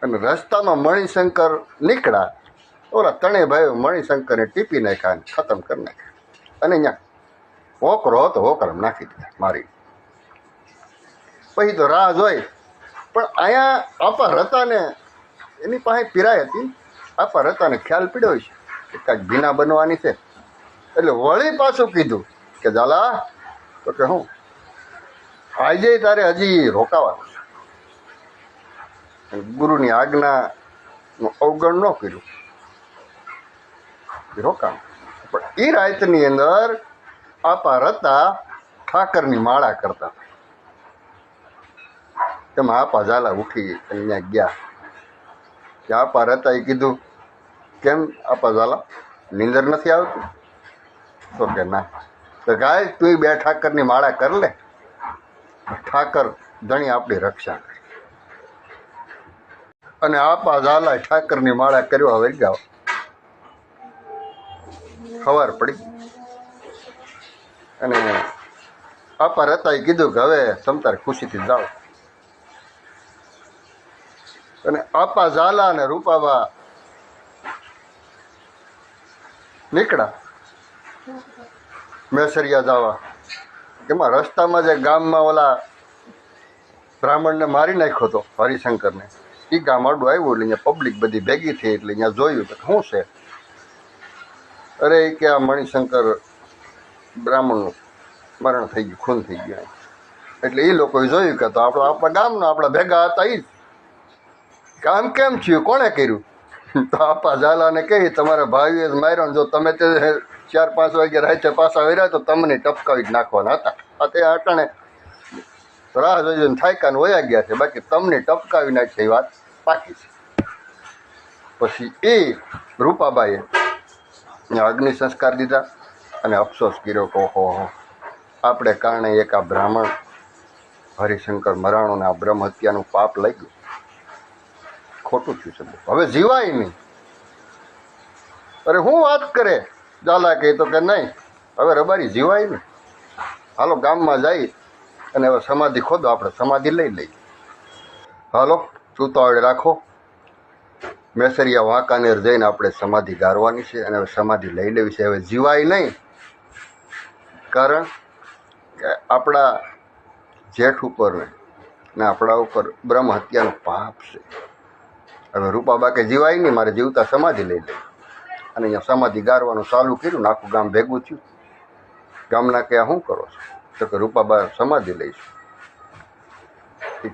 અને રસ્તામાં મણિશંકર નીકળ્યા. ઓલા ત્રણેય ભાઈઓ મણિશંકરને ટીપી નાખ્યા, ખતમ કરી નાખ્યા. અને અહીંયા હોકરો હતો, હોકરમ નાખી દીધા મારી. પછી તો રાહ જોઈ, પણ અહીંયા આપા રતાને એની પાસે પીરાય હતી. આપા રતાને ખ્યાલ પીડ્યો છે કે કાંઈક ભીના બનવાની છે. એટલે વળી પાછું કીધું કે ઝાલા, તો કે હું આજે તારે હજી રોકાવાનું છે. ગુરુની આજ્ઞાનું અવગણ ન કર્યું, રોકાણ. પણ એ રાતની અંદર આપા રતા ઠાકરની માળા કરતા. તેમાં આપા ઝાલા ઉઠી અને ત્યાં ગયા. કે આપા રતાએ કીધું, કેમ આપા ઝાલા, નીંદર નથી આવતી? તો કે ના. તો ગાય તું બે ઠાકરની માળા કર લે, ઠાકર ધણી આપણી રક્ષા કરે. અને આપા ઝાલા ઠાકરની માળા કર્યો. હવે ગાવ ખબર પડી. અને આપા રતાએ કીધું કે હવે તમતારે ખુશીથી જાઓ. અને આપા ઝાલા અને રૂપાબા નીકળ્યા મેસરિયા જવા. એમાં રસ્તામાં જે ગામમાં ઓલા બ્રાહ્મણને મારી નાખ્યો હતો હરિશંકરને, એ ગામ આડું આવ્યું. એટલે અહીંયા પબ્લિક બધી ભેગી થઈ. એટલે અહીંયા જોયું કે શું છે. અરે કે આ મણિશંકર બ્રાહ્મણનું મરણ થઈ ગયું, ખૂન થઈ ગયું. એટલે એ લોકોએ જોયું કે તો આપણા ગામનો આપણા ભેગા હતા એ જ. કામ કેમ થયું, કોણે કર્યું? તો આપા ઝાલાને કહી, તમારા ભાઈએ જ માર્યો ને જો તમે તે 4-5 વાગે રાતે પાછા વર્યા તો તમને ટપકાવી જ નાખવાના હતા. આ તે અટાણે રાહ જોઈને થાયકાને વયા ગયા છે, બાકી તમને ટપકાવી નાખી એ વાત પાકી છે. પછી એ રૂપાબાઈએ અગ્નિ સંસ્કાર દીધા અને અફસોસ કર્યો કે ઓહો, આપણે કારણે એક આ બ્રાહ્મણ હરિશંકર મરાણોને આ બ્રહ્મ હત્યાનું પાપ લાગ્યું, ખોટું થયું છે, હવે જીવાય નહીં. અરે હું વાત કરે ઝાલા કહે તો કે નહીં, હવે રબારી જીવાય નહીં. હાલો ગામમાં જઈ અને હવે સમાધિ ખોદો, આપણે સમાધિ લઈ લઈએ. હાલો સુતાવડે રાખો, મેસરિયા વાંકાનેર જઈને આપણે સમાધિ ગારવાની છે અને હવે સમાધિ લઈ લેવી છે. હવે જીવાય નહીં, કારણ કે આપણા જેઠ ઉપર ને આપણા ઉપર બ્રહ્મ હત્યાનું પાપ છે. હવે રૂપાબા કે જીવાય નહીં, મારે જીવતા સમાધિ લઈ લે. અને અહીંયા સમાધિ ગારવાનું ચાલુ કર્યું ને આખું ગામ ભેગું થયું. ગામના કે શું કરો છો? તો કે રૂપાબા સમાધિ લઈશું.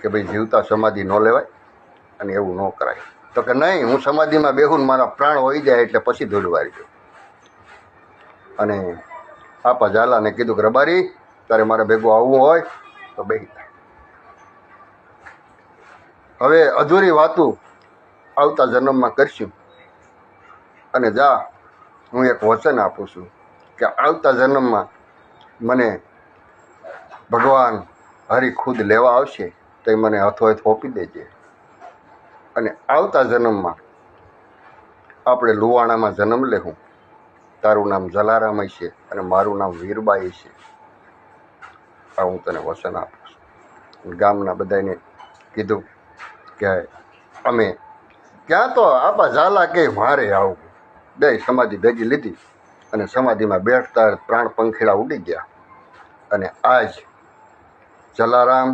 કે ભાઈ જીવતા સમાધિ ન લેવાય અને એવું ન કરાય. તો કે નહીં, હું સમાધિમાં બેહું મારા પ્રાણ હોઈ જાય એટલે પછી દોડવારી ગયો. અને આપા ઝાલાને કીધું કે રબારી તારે મારે ભેગું આવવું હોય તો બેહી થાય. હવે અધૂરી વાતું આવતા જન્મમાં કરશું. અને જા, હું એક વચન આપું છું કે આવતા જન્મમાં મને ભગવાન હરિ ખુદ લેવા આવશે તો એ મને હથોએ થોપી દેજે. અને આવતા જન્મમાં આપણે લુવાણામાં જન્મ લેવું. તારું નામ જલારામ છે અને મારું નામ વીરબાઈ છે. આ હું તને વચન આપું છું. ગામના બધાને કીધું કે અમે ક્યાં તો આપા ઝાલા કે મારે આવું. બે સમાધિ ભેગી લીધી અને સમાધિમાં બેઠતા પ્રાણ પંખીડા ઉડી ગયા. અને આજ જલારામ